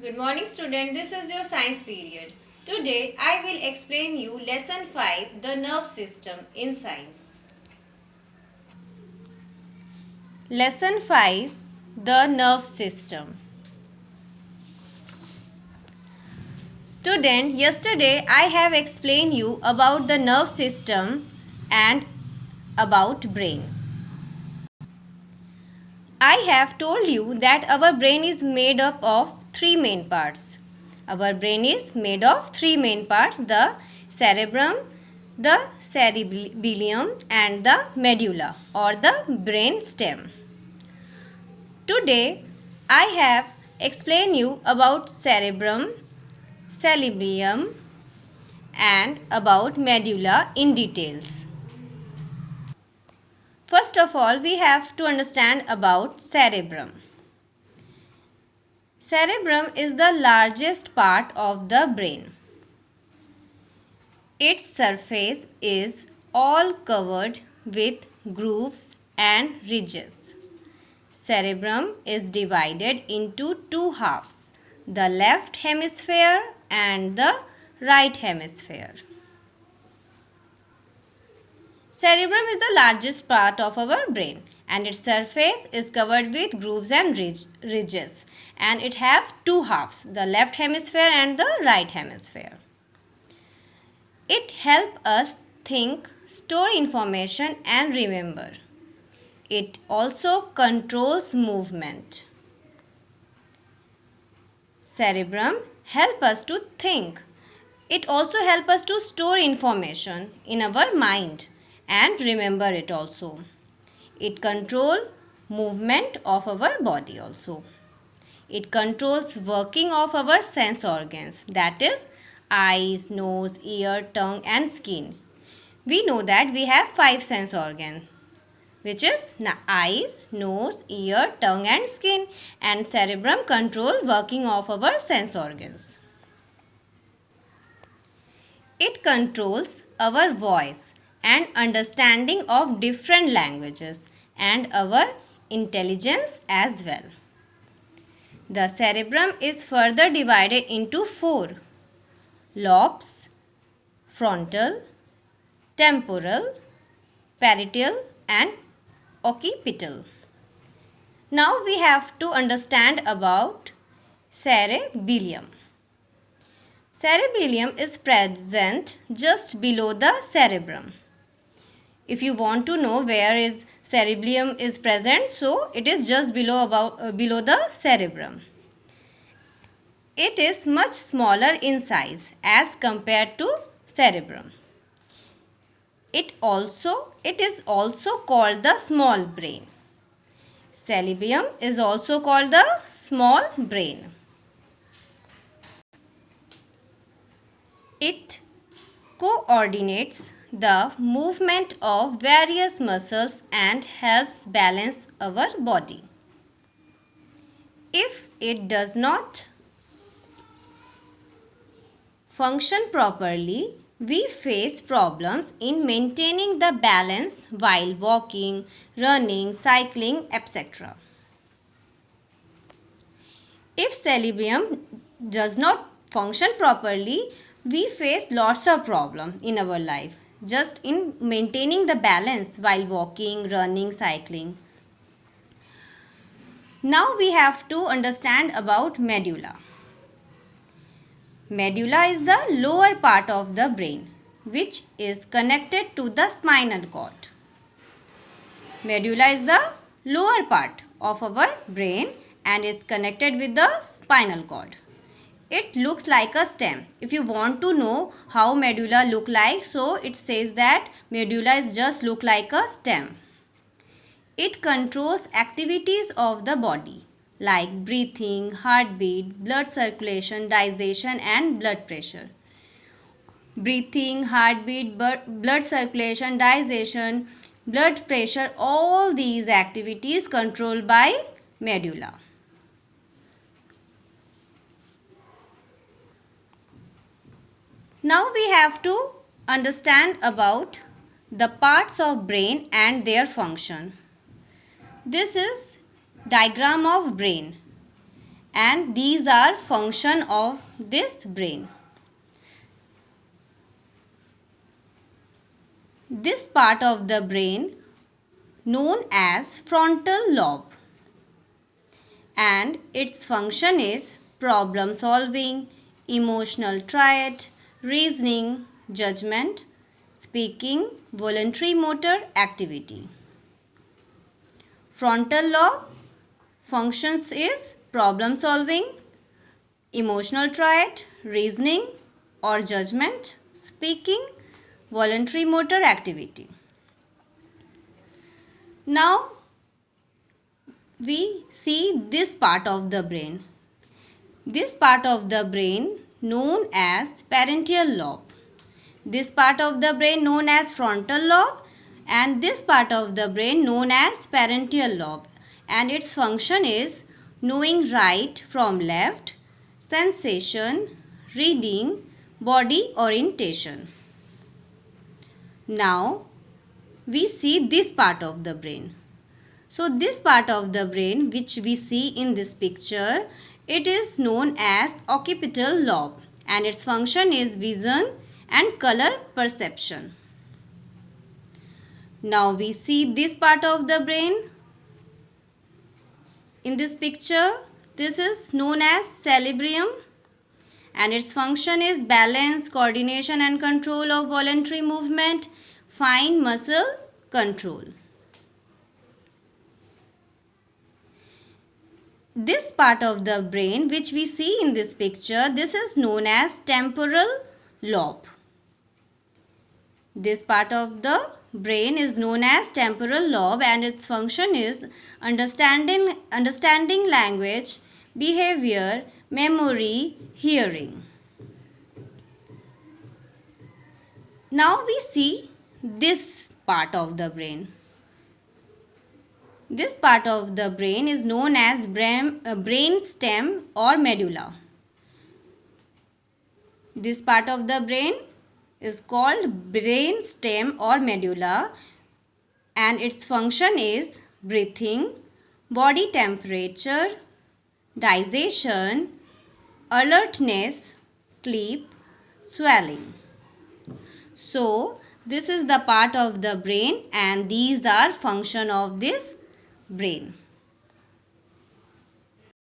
Good morning student, this is your science period. Today I will explain you lesson 5, the nerve system in science. Lesson 5, the nerve system. Student, yesterday I have explained you about the nerve system and about brain. I have told you that our brain is made up of three main parts. Our brain is made of three main parts, the cerebrum, the cerebellum and the medulla or the brain stem. Today I have explained you about cerebrum, cerebellum and about medulla in details. First of all, we have to understand about cerebrum. Cerebrum is the largest part of the brain. Its surface is all covered with grooves and ridges. Cerebrum is divided into two halves, the left hemisphere and the right hemisphere. Cerebrum is the largest part of our brain and its surface is covered with grooves and ridges, and it have two halves, the left hemisphere and the right hemisphere. It helps us think, store information and remember. It also controls movement. Cerebrum helps us to think. It also helps us to store information in our mind and remember it also. It controls movement of our body also. It controls working of our sense organs, that is eyes, nose, ear, tongue and skin. We know that we have 5 sense organs, which is eyes, nose, ear, tongue and skin, and cerebrum control working of our sense organs. It controls our voice and understanding of different languages and our intelligence as well. The cerebrum is further divided into 4 lobes: frontal, temporal, parietal and occipital. Now we have to understand about cerebellum. Cerebellum is present just below the cerebrum. If you want to know where is cerebellum is present, so it is just below the cerebrum. It is much smaller in size as compared to cerebrum. It is also called the small brain. Cerebellum is also called the small brain. It coordinates the movement of various muscles and helps balance our body. If it does not function properly, we face problems in maintaining the balance while walking, running, cycling, etc. If cerebellum does not function properly, we face lots of problems in our life just in maintaining the balance while walking, running, cycling. Now we have to understand about medulla. Medulla is the lower part of the brain which is connected to the spinal cord. Medulla is the lower part of our brain and is connected with the spinal cord. It looks like a stem. If you want to know how medulla look like, so it says that medulla is just look like a stem. It controls activities of the body like breathing, heartbeat, blood circulation, digestion and blood pressure. Breathing, heartbeat, blood circulation, digestion, blood pressure, all these activities controlled by medulla. Now we have to understand about the parts of brain and their function. This is diagram of brain and these are function of this brain. This part of the brain known as frontal lobe, and its function is problem solving, emotional triad, reasoning, judgment, speaking, voluntary motor activity. Frontal lobe functions is problem solving, emotional triad, reasoning or judgment, speaking, voluntary motor activity. Now we see this part of the brain. This part of the brain known as parietal lobe. This part of the brain known as frontal lobe, and this part of the brain known as parietal lobe, and its function is knowing right from left, sensation, reading, body orientation. Now we see this part of the brain. So this part of the brain which we see in this picture, it is known as occipital lobe, and its function is vision and color perception. Now we see this part of the brain in this picture. This is known as cerebrium, and its function is balance, coordination and control of voluntary movement, fine muscle control. This part of the brain which we see in this picture, this is known as temporal lobe. This part of the brain is known as temporal lobe, and its function is understanding language, behavior, memory, hearing. Now we see this part of the brain. This part of the brain is known as brain stem or medulla. This part of the brain is called brain stem or medulla, and its function is breathing, body temperature, digestion, alertness, sleep, swelling. So this is the part of the brain, and these are function of this brain.